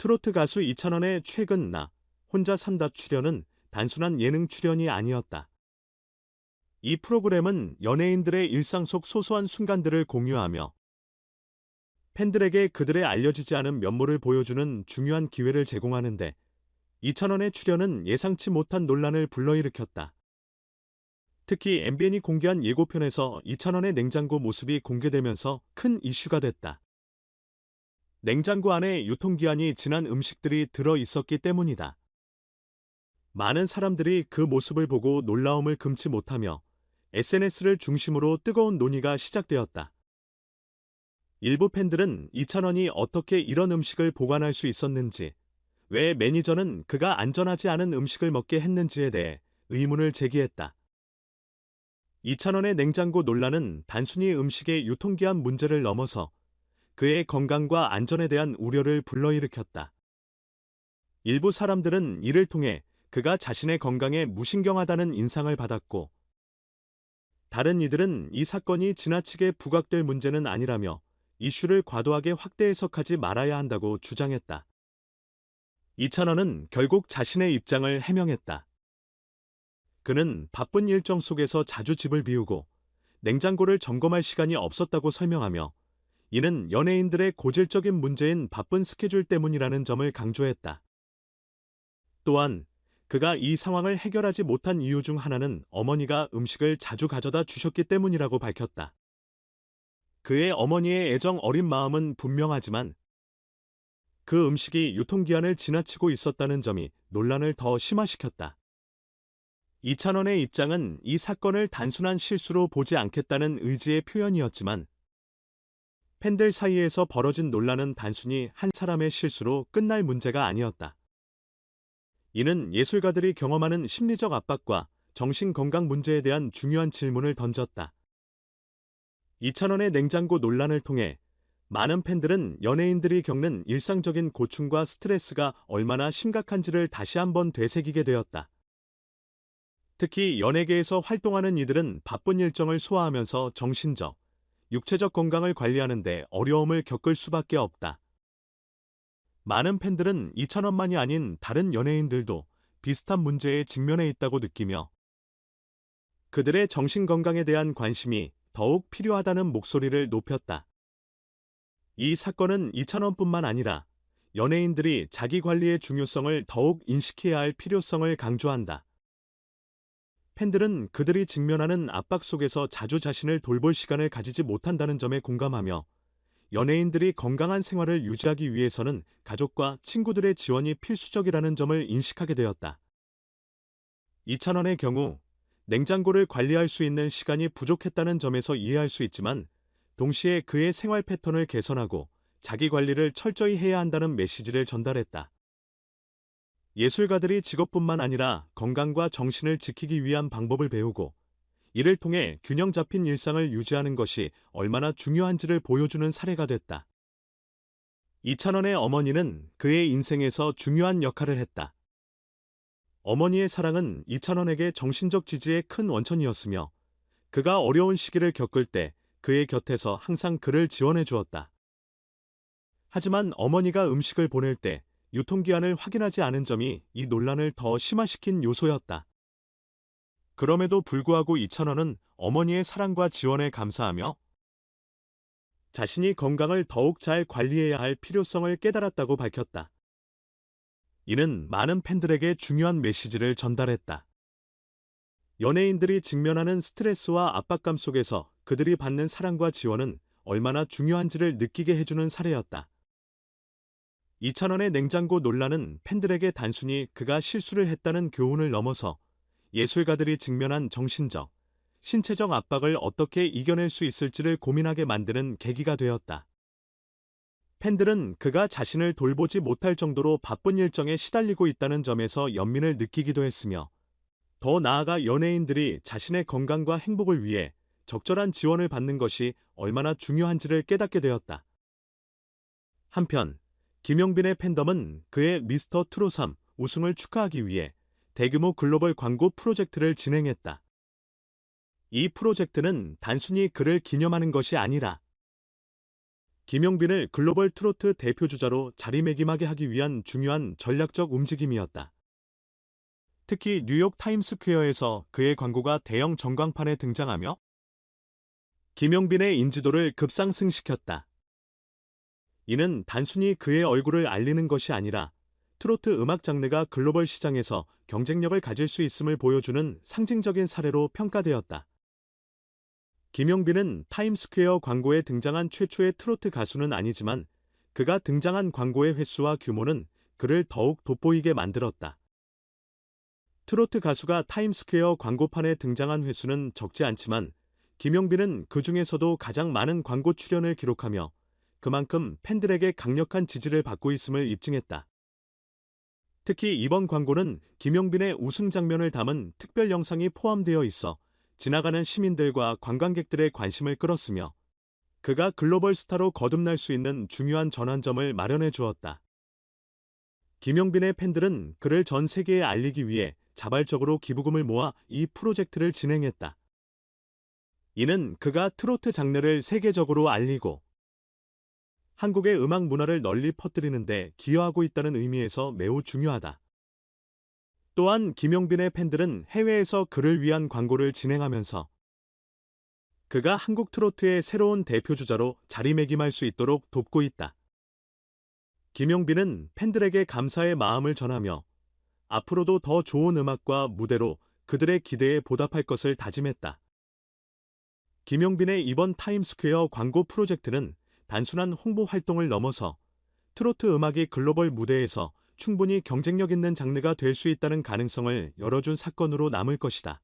트로트 가수 이찬원의 최근 나 혼자 산다 출연은 단순한 예능 출연이 아니었다. 이 프로그램은 연예인들의 일상 속 소소한 순간들을 공유하며 팬들에게 그들의 알려지지 않은 면모를 보여주는 중요한 기회를 제공하는데, 이찬원의 출연은 예상치 못한 논란을 불러일으켰다. 특히 MBN이 공개한 예고편에서 이찬원의 냉장고 모습이 공개되면서 큰 이슈가 됐다. 냉장고 안에 유통기한이 지난 음식들이 들어 있었기 때문이다. 많은 사람들이 그 모습을 보고 놀라움을 금치 못하며 SNS를 중심으로 뜨거운 논의가 시작되었다. 일부 팬들은 이찬원이 어떻게 이런 음식을 보관할 수 있었는지, 왜 매니저는 그가 안전하지 않은 음식을 먹게 했는지에 대해 의문을 제기했다. 이찬원의 냉장고 논란은 단순히 음식의 유통기한 문제를 넘어서 그의 건강과 안전에 대한 우려를 불러일으켰다. 일부 사람들은 이를 통해 그가 자신의 건강에 무신경하다는 인상을 받았고, 다른 이들은 이 사건이 지나치게 부각될 문제는 아니라며 이슈를 과도하게 확대 해석하지 말아야 한다고 주장했다. 이찬원은 결국 자신의 입장을 해명했다. 그는 바쁜 일정 속에서 자주 집을 비우고 냉장고를 점검할 시간이 없었다고 설명하며, 이는 연예인들의 고질적인 문제인 바쁜 스케줄 때문이라는 점을 강조했다. 또한 그가 이 상황을 해결하지 못한 이유 중 하나는 어머니가 음식을 자주 가져다 주셨기 때문이라고 밝혔다. 그의 어머니의 애정 어린 마음은 분명하지만 그 음식이 유통기한을 지나치고 있었다는 점이 논란을 더 심화시켰다. 이찬원의 입장은 이 사건을 단순한 실수로 보지 않겠다는 의지의 표현이었지만, 팬들 사이에서 벌어진 논란은 단순히 한 사람의 실수로 끝날 문제가 아니었다. 이는 예술가들이 경험하는 심리적 압박과 정신건강 문제에 대한 중요한 질문을 던졌다. 이찬원의 냉장고 논란을 통해 많은 팬들은 연예인들이 겪는 일상적인 고충과 스트레스가 얼마나 심각한지를 다시 한번 되새기게 되었다. 특히 연예계에서 활동하는 이들은 바쁜 일정을 소화하면서 정신적, 육체적 건강을 관리하는 데 어려움을 겪을 수밖에 없다. 많은 팬들은 이찬원만이 아닌 다른 연예인들도 비슷한 문제에 직면해 있다고 느끼며, 그들의 정신건강에 대한 관심이 더욱 필요하다는 목소리를 높였다. 이 사건은 이찬원뿐만 아니라 연예인들이 자기 관리의 중요성을 더욱 인식해야 할 필요성을 강조한다. 팬들은 그들이 직면하는 압박 속에서 자주 자신을 돌볼 시간을 가지지 못한다는 점에 공감하며, 연예인들이 건강한 생활을 유지하기 위해서는 가족과 친구들의 지원이 필수적이라는 점을 인식하게 되었다. 이찬원의 경우 냉장고를 관리할 수 있는 시간이 부족했다는 점에서 이해할 수 있지만, 동시에 그의 생활 패턴을 개선하고 자기 관리를 철저히 해야 한다는 메시지를 전달했다. 예술가들이 직업뿐만 아니라 건강과 정신을 지키기 위한 방법을 배우고, 이를 통해 균형 잡힌 일상을 유지하는 것이 얼마나 중요한지를 보여주는 사례가 됐다. 이찬원의 어머니는 그의 인생에서 중요한 역할을 했다. 어머니의 사랑은 이찬원에게 정신적 지지의 큰 원천이었으며, 그가 어려운 시기를 겪을 때 그의 곁에서 항상 그를 지원해 주었다. 하지만 어머니가 음식을 보낼 때 유통기한을 확인하지 않은 점이 이 논란을 더 심화시킨 요소였다. 그럼에도 불구하고 이찬원은 어머니의 사랑과 지원에 감사하며 자신이 건강을 더욱 잘 관리해야 할 필요성을 깨달았다고 밝혔다. 이는 많은 팬들에게 중요한 메시지를 전달했다. 연예인들이 직면하는 스트레스와 압박감 속에서 그들이 받는 사랑과 지원은 얼마나 중요한지를 느끼게 해주는 사례였다. 이찬원의 냉장고 논란은 팬들에게 단순히 그가 실수를 했다는 교훈을 넘어서 예술가들이 직면한 정신적, 신체적 압박을 어떻게 이겨낼 수 있을지를 고민하게 만드는 계기가 되었다. 팬들은 그가 자신을 돌보지 못할 정도로 바쁜 일정에 시달리고 있다는 점에서 연민을 느끼기도 했으며, 더 나아가 연예인들이 자신의 건강과 행복을 위해 적절한 지원을 받는 것이 얼마나 중요한지를 깨닫게 되었다. 한편 김용빈의 팬덤은 그의 미스터 트롯 3 우승을 축하하기 위해 대규모 글로벌 광고 프로젝트를 진행했다. 이 프로젝트는 단순히 그를 기념하는 것이 아니라 김용빈을 글로벌 트로트 대표주자로 자리매김하게 하기 위한 중요한 전략적 움직임이었다. 특히 뉴욕 타임스퀘어에서 그의 광고가 대형 전광판에 등장하며 김용빈의 인지도를 급상승시켰다. 이는 단순히 그의 얼굴을 알리는 것이 아니라 트로트 음악 장르가 글로벌 시장에서 경쟁력을 가질 수 있음을 보여주는 상징적인 사례로 평가되었다. 김용빈은 타임스퀘어 광고에 등장한 최초의 트로트 가수는 아니지만 그가 등장한 광고의 횟수와 규모는 그를 더욱 돋보이게 만들었다. 트로트 가수가 타임스퀘어 광고판에 등장한 횟수는 적지 않지만 김용빈은 그 중에서도 가장 많은 광고 출연을 기록하며 그만큼 팬들에게 강력한 지지를 받고 있음을 입증했다. 특히 이번 광고는 김용빈의 우승 장면을 담은 특별 영상이 포함되어 있어 지나가는 시민들과 관광객들의 관심을 끌었으며 그가 글로벌 스타로 거듭날 수 있는 중요한 전환점을 마련해 주었다. 김용빈의 팬들은 그를 전 세계에 알리기 위해 자발적으로 기부금을 모아 이 프로젝트를 진행했다. 이는 그가 트로트 장르를 세계적으로 알리고 한국의 음악 문화를 널리 퍼뜨리는 데 기여하고 있다는 의미에서 매우 중요하다. 또한 김용빈의 팬들은 해외에서 그를 위한 광고를 진행하면서 그가 한국 트로트의 새로운 대표주자로 자리매김할 수 있도록 돕고 있다. 김용빈은 팬들에게 감사의 마음을 전하며 앞으로도 더 좋은 음악과 무대로 그들의 기대에 보답할 것을 다짐했다. 김용빈의 이번 타임스퀘어 광고 프로젝트는 단순한 홍보 활동을 넘어서 트로트 음악이 글로벌 무대에서 충분히 경쟁력 있는 장르가 될 수 있다는 가능성을 열어준 사건으로 남을 것이다.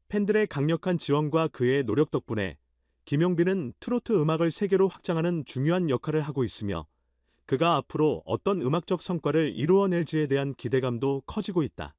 팬들의 강력한 지원과 그의 노력 덕분에 김용빈은 트로트 음악을 세계로 확장하는 중요한 역할을 하고 있으며 그가 앞으로 어떤 음악적 성과를 이루어낼지에 대한 기대감도 커지고 있다.